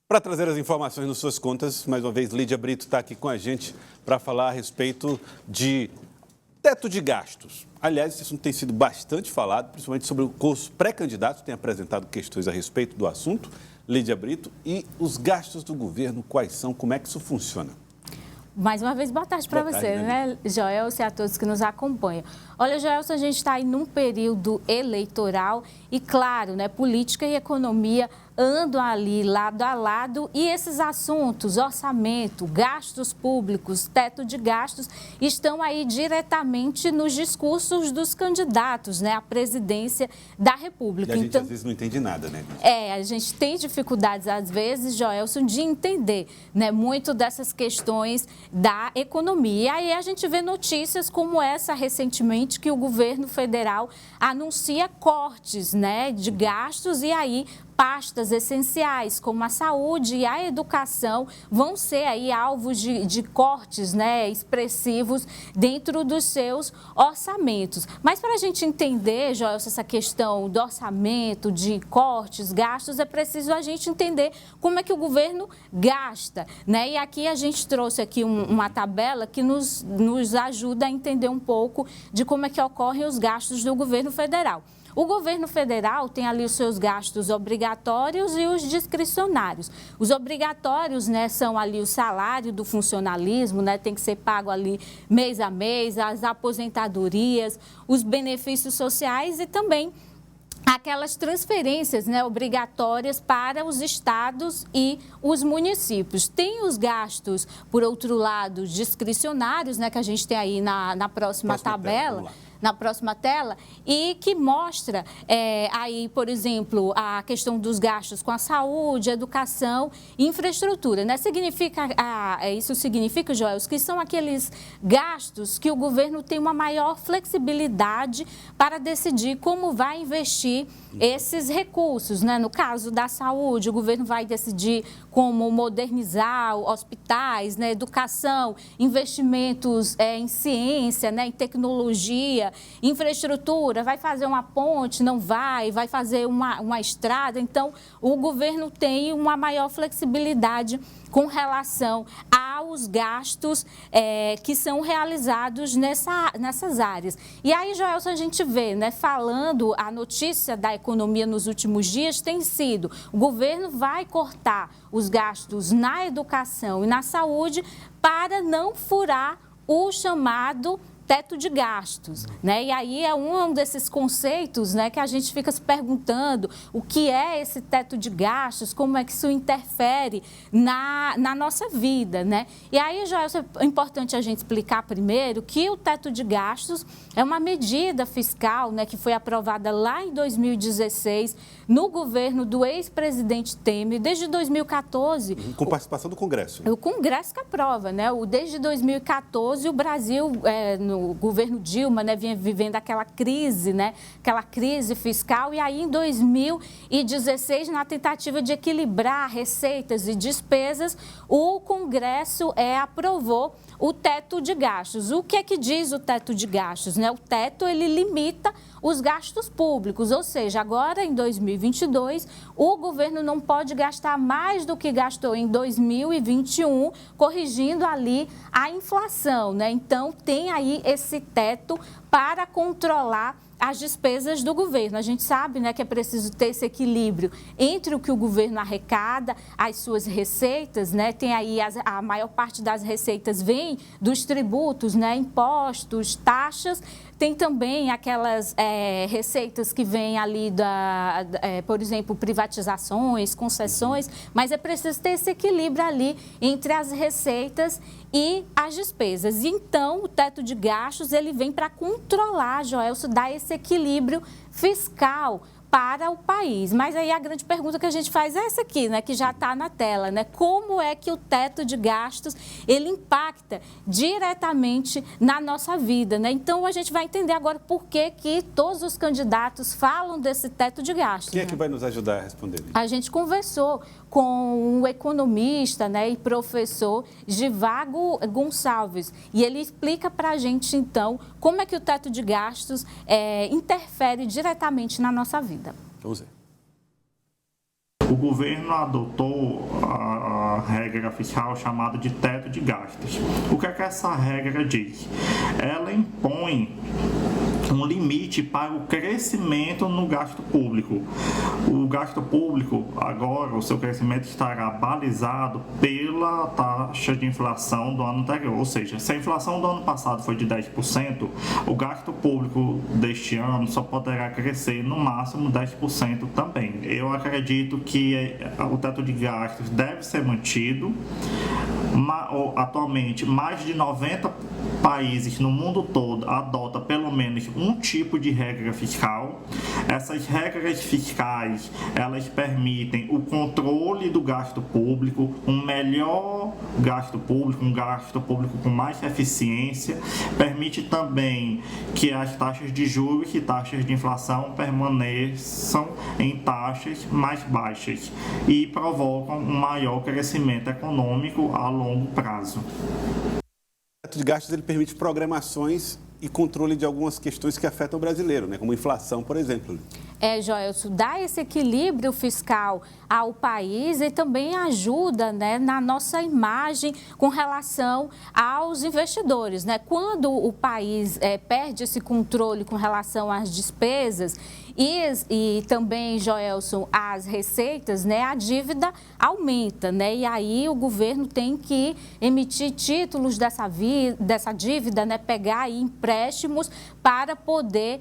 Para trazer as informações nas suas contas, mais uma vez, Lídia Brito está aqui com a gente para falar a respeito de teto de gastos. Aliás, isso tem sido bastante falado, principalmente sobre os pré-candidatos, têm apresentado questões a respeito do assunto. Lídia Brito, e os gastos do governo, quais são, como é que isso funciona? Mais uma vez, boa tarde para você, né, Joelson, e a todos que nos acompanham. Olha, Joelson, a gente está aí num período eleitoral e, claro, né, política e economia andam ali lado a lado e esses assuntos, orçamento, gastos públicos, teto de gastos, estão aí diretamente nos discursos dos candidatos, né, à presidência da República. E a gente às vezes não entende nada, né? A gente tem dificuldades às vezes, Joelson, de entender, né, muito dessas questões da economia. E aí a gente vê notícias como essa recentemente que o governo federal anuncia cortes, né, de gastos e aí pastas essenciais, como a saúde e a educação, vão ser aí alvos de cortes, né, expressivos dentro dos seus orçamentos. Mas para a gente entender, Joelson, essa questão do orçamento, de cortes, gastos, é preciso a gente entender como é que o governo gasta, né? E aqui a gente trouxe aqui uma tabela que nos ajuda a entender um pouco de como é que ocorrem os gastos do governo federal. O governo federal tem ali os seus gastos obrigatórios e os discricionários. Os obrigatórios, né, são ali o salário do funcionalismo, né, tem que ser pago ali mês a mês, as aposentadorias, os benefícios sociais e também aquelas transferências, né, obrigatórias para os estados e os municípios. Tem os gastos, por outro lado, discricionários, né, que a gente tem aí na próxima tabela. Na próxima tela, e que mostra aí, por exemplo, a questão dos gastos com a saúde, educação e infraestrutura, né? Isso significa, Joelson, que são aqueles gastos que o governo tem uma maior flexibilidade para decidir como vai investir esses recursos, né? No caso da saúde, o governo vai decidir como modernizar hospitais, né? Educação, investimentos em ciência, né? Em tecnologia, infraestrutura, vai fazer uma ponte, não vai fazer uma estrada. Então, o governo tem uma maior flexibilidade com relação aos gastos que são realizados nessas áreas. E aí, Joelson, a gente vê, né, falando, a notícia da economia nos últimos dias tem sido: o governo vai cortar os gastos na educação e na saúde para não furar o chamado teto de gastos, né? E aí é um desses conceitos, né, que a gente fica se perguntando o que é esse teto de gastos, como é que isso interfere na nossa vida, né? E aí, Joelson, é importante a gente explicar primeiro que o teto de gastos é uma medida fiscal, né, que foi aprovada lá em 2016 no governo do ex-presidente Temer, desde 2014. Com participação do Congresso. O Congresso que aprova, né? Desde 2014, o Brasil, no governo Dilma, né, vinha vivendo aquela crise, né? Aquela crise fiscal. E aí, em 2016, na tentativa de equilibrar receitas e despesas, o Congresso aprovou o teto de gastos. O que é que diz o teto de gastos, né? O teto, ele limita os gastos públicos, ou seja, agora em 2022, o governo não pode gastar mais do que gastou em 2021, corrigindo ali a inflação, né? Então, tem aí esse teto para controlar as despesas do governo. A gente sabe, né, que é preciso ter esse equilíbrio entre o que o governo arrecada, as suas receitas, né? Tem aí a maior parte das receitas vem dos tributos, né? Impostos, taxas. Tem também aquelas receitas que vêm ali por exemplo, privatizações, concessões, mas é preciso ter esse equilíbrio ali entre as receitas e as despesas. E então, o teto de gastos, ele vem para controlar, Joelson, dar esse equilíbrio fiscal para o país. Mas aí a grande pergunta que a gente faz é essa aqui, né, que já está na tela, né? Como é que o teto de gastos, ele impacta diretamente na nossa vida, né? Então, a gente vai entender agora por que todos os candidatos falam desse teto de gastos. Quem é que vai nos ajudar a responder? A gente conversou com um economista, né, e professor Givago Gonçalves, e ele explica para a gente, então, como é que o teto de gastos interfere diretamente na nossa vida. Vamos ver. o governo adotou a regra fiscal chamada de teto de gastos. O que é que essa regra diz? Ela impõe um limite para o crescimento no gasto público. O gasto público, agora, o seu crescimento estará balizado pela taxa de inflação do ano anterior, ou seja, se a inflação do ano passado foi de 10%, o gasto público deste ano só poderá crescer no máximo 10% também. Eu acredito que o teto de gastos deve ser mantido. Atualmente, mais de 90 países no mundo todo adotam pelo menos um tipo de regra fiscal. Essas regras fiscais, elas permitem o controle do gasto público, um melhor gasto público, um gasto público com mais eficiência, permite também que as taxas de juros e taxas de inflação permaneçam em taxas mais baixas e provocam um maior crescimento econômico a longo prazo. O teto de gastos ele permite programações e controle de algumas questões que afetam o brasileiro, né? Como inflação, por exemplo. Joelson, dá esse equilíbrio fiscal ao país e também ajuda, né, na nossa imagem com relação aos investidores, né? Quando o país perde esse controle com relação às despesas e também, Joelson, as receitas, né, a dívida aumenta, né? E aí o governo tem que emitir títulos dessa dívida, né, pegar aí empréstimos para poder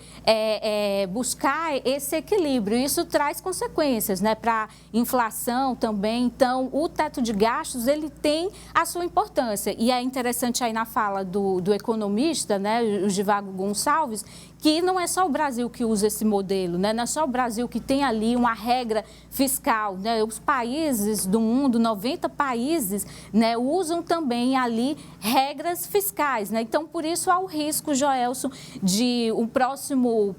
buscar esse equilíbrio. Isso traz consequências, né, para a inflação também. Então, o teto de gastos, ele tem a sua importância. E é interessante aí na fala do economista, né, o Givago Gonçalves, que não é só o Brasil que usa esse modelo, né? Não é só o Brasil que tem ali uma regra fiscal, né? Os países do mundo, 90 países, né, usam também ali regras fiscais, né? Então, por isso há o risco, Joelson, de um próximo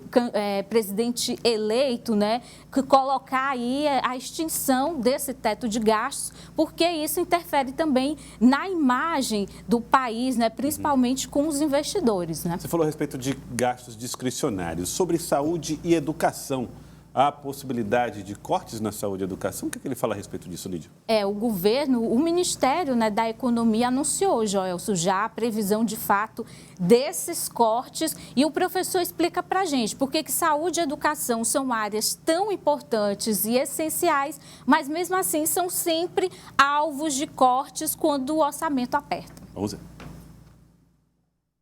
presidente eleito, né, que colocar aí a extinção desse teto de gastos, porque isso interfere também na imagem do país, né, principalmente com os investidores, né? Você falou a respeito de gastos discricionários. Sobre saúde e educação, há possibilidade de cortes na saúde e educação? O que ele fala a respeito disso, Lídia? O governo, o Ministério, né, da Economia anunciou, Joelson, já a previsão de fato desses cortes, e o professor explica para a gente por que saúde e educação são áreas tão importantes e essenciais, mas mesmo assim são sempre alvos de cortes quando o orçamento aperta. Vamos ver.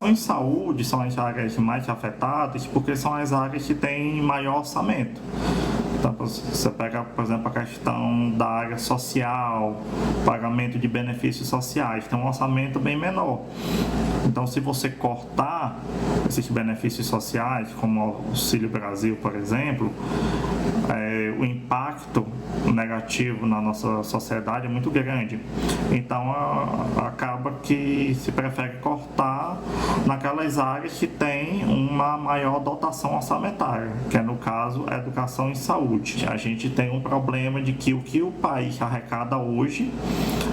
Em saúde são as áreas mais afetadas porque são as áreas que têm maior orçamento. Então, você pega, por exemplo, a questão da área social, pagamento de benefícios sociais, tem um orçamento bem menor. Então, se você cortar esses benefícios sociais, como o Auxílio Brasil, por exemplo, o impacto negativo na nossa sociedade é muito grande. Então, acaba que se prefere cortar naquelas áreas que têm uma maior dotação orçamentária, que é, no caso, a educação e saúde. A gente tem um problema de que o que o país arrecada hoje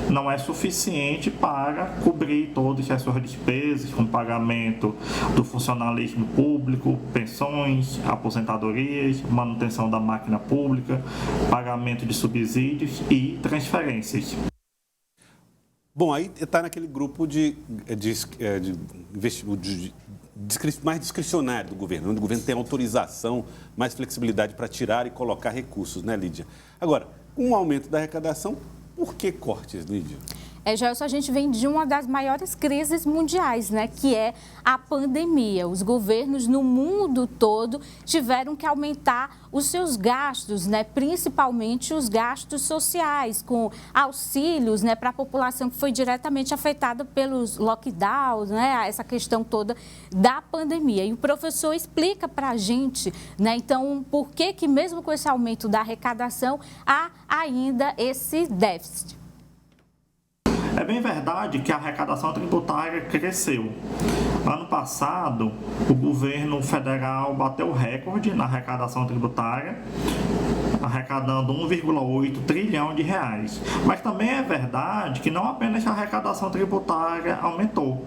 não é suficiente para cobrir todas as suas despesas, com pagamento do funcionalismo público, pensões, aposentadorias, manutenção da máquina pública, pagamento de subsídios e transferências. Bom, aí está naquele grupo mais discricionário do governo, onde o governo tem autorização, mais flexibilidade para tirar e colocar recursos, né, Lídia? Agora, com o aumento da arrecadação, por que cortes, Lídia? Joelson, a gente vem de uma das maiores crises mundiais, né, que é a pandemia. Os governos no mundo todo tiveram que aumentar os seus gastos, né, principalmente os gastos sociais, com auxílios, né, para a população que foi diretamente afetada pelos lockdowns, né, essa questão toda da pandemia. E o professor explica para a gente, né, então, por que mesmo com esse aumento da arrecadação, há ainda esse déficit. É bem verdade que a arrecadação tributária cresceu, Ano passado, o governo federal bateu recorde na arrecadação tributária, arrecadando 1,8 trilhão de reais. Mas também é verdade que não apenas a arrecadação tributária aumentou,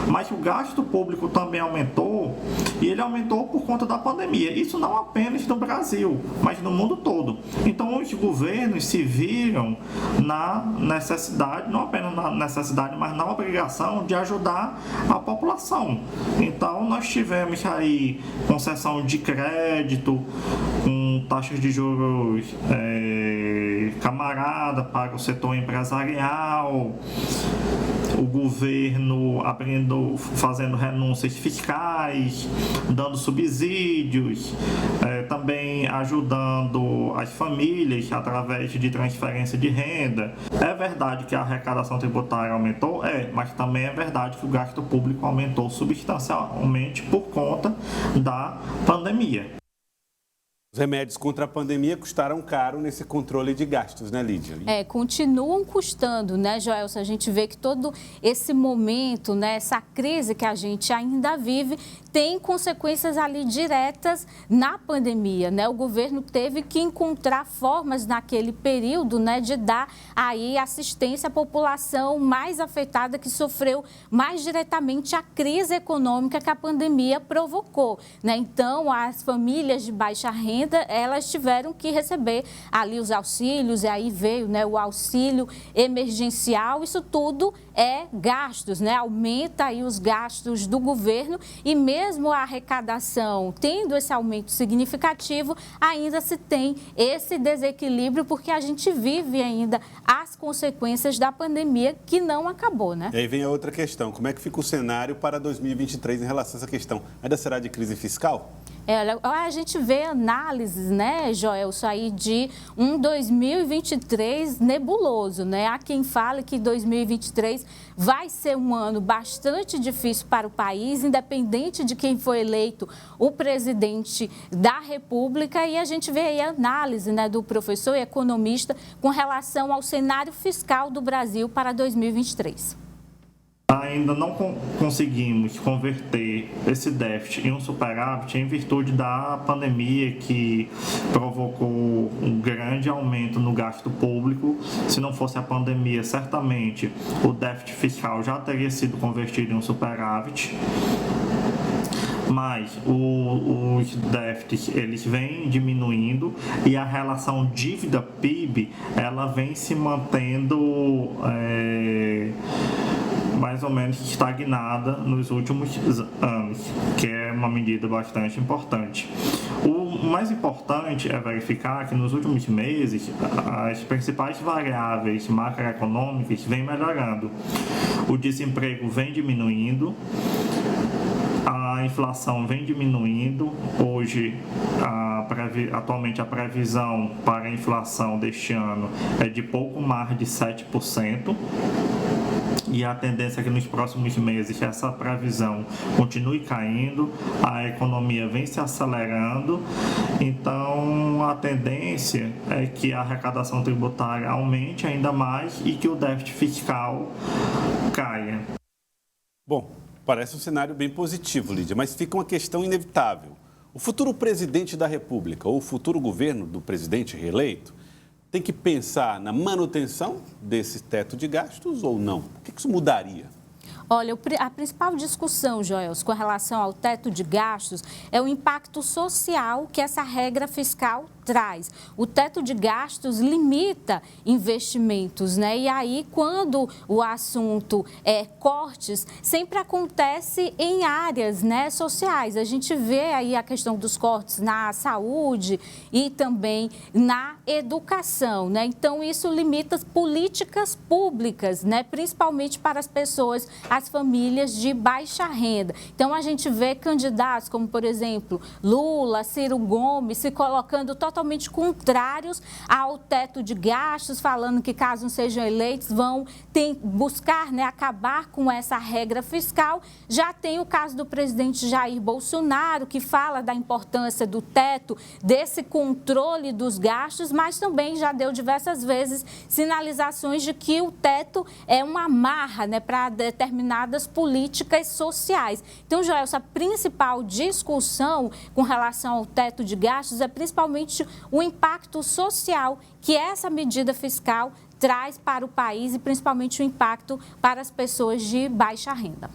mas o gasto público também aumentou, e ele aumentou por conta da pandemia. Isso não apenas no Brasil, mas no mundo todo. Então os governos se viram na necessidade, não apenas na necessidade, mas na obrigação de ajudar a população. Então nós tivemos aí concessão de crédito, com taxas de juros camarada para o setor empresarial, o governo fazendo renúncias fiscais, dando subsídios, também ajudando as famílias através de transferência de renda. É verdade que a arrecadação tributária aumentou? Mas também é verdade que o gasto público aumentou substancialmente por conta da pandemia. Os remédios contra a pandemia custaram caro nesse controle de gastos, né, Lídia? Continuam custando, né, Joelson? A gente vê que todo esse momento, né, essa crise que a gente ainda vive, tem consequências ali diretas na pandemia, né? O governo teve que encontrar formas naquele período, né, de dar aí assistência à população mais afetada, que sofreu mais diretamente a crise econômica que a pandemia provocou, né? Então, as famílias de baixa renda, elas tiveram que receber ali os auxílios, e aí veio, né, o auxílio emergencial. Isso tudo é gastos, né? Aumenta aí os gastos do governo, e mesmo a arrecadação tendo esse aumento significativo, ainda se tem esse desequilíbrio, porque a gente vive ainda as consequências da pandemia, que não acabou, né? E aí vem a outra questão: como é que fica o cenário para 2023 em relação a essa questão? Ainda será de crise fiscal? A gente vê análises, né, Joelson, aí de um 2023 nebuloso, né? Há quem fale que 2023 vai ser um ano bastante difícil para o país, independente de quem foi eleito o presidente da República, e a gente vê aí a análise, né, do professor e economista com relação ao cenário fiscal do Brasil para 2023. Ainda não conseguimos converter esse déficit em um superávit em virtude da pandemia, que provocou um grande aumento no gasto público. Se não fosse a pandemia, certamente o déficit fiscal já teria sido convertido em um superávit. Mas os déficits, eles vêm diminuindo, e a relação dívida-PIB, ela vem se mantendo mais ou menos estagnada nos últimos anos, que é uma medida bastante importante. O mais importante é verificar que nos últimos meses as principais variáveis macroeconômicas vêm melhorando. O desemprego vem diminuindo, a inflação vem diminuindo. Hoje, atualmente, a previsão para a inflação deste ano é de pouco mais de 7%. E a tendência é que nos próximos meses essa previsão continue caindo, a economia vem se acelerando. Então, a tendência é que a arrecadação tributária aumente ainda mais e que o déficit fiscal caia. Bom, parece um cenário bem positivo, Lídia, mas fica uma questão inevitável. O futuro presidente da República, ou o futuro governo do presidente reeleito, tem que pensar na manutenção desse teto de gastos ou não? O que isso mudaria? Olha, a principal discussão, Joelson, com relação ao teto de gastos é o impacto social que essa regra fiscal traz. O teto de gastos limita investimentos, né? E aí, quando o assunto é cortes, sempre acontece em áreas, né, sociais. A gente vê aí a questão dos cortes na saúde e também na educação, né? Então, isso limita as políticas públicas, né, principalmente para as pessoas, as famílias de baixa renda. Então, a gente vê candidatos como, por exemplo, Lula, Ciro Gomes, se colocando totalmente totalmente contrários ao teto de gastos, falando que caso não sejam eleitos vão buscar, né, acabar com essa regra fiscal. Já tem o caso do presidente Jair Bolsonaro, que fala da importância do teto, desse controle dos gastos, mas também já deu diversas vezes sinalizações de que o teto é uma amarra, né, para determinadas políticas sociais. Então, Joelson, a principal discussão com relação ao teto de gastos é principalmente o impacto social que essa medida fiscal traz para o país e principalmente o impacto para as pessoas de baixa renda.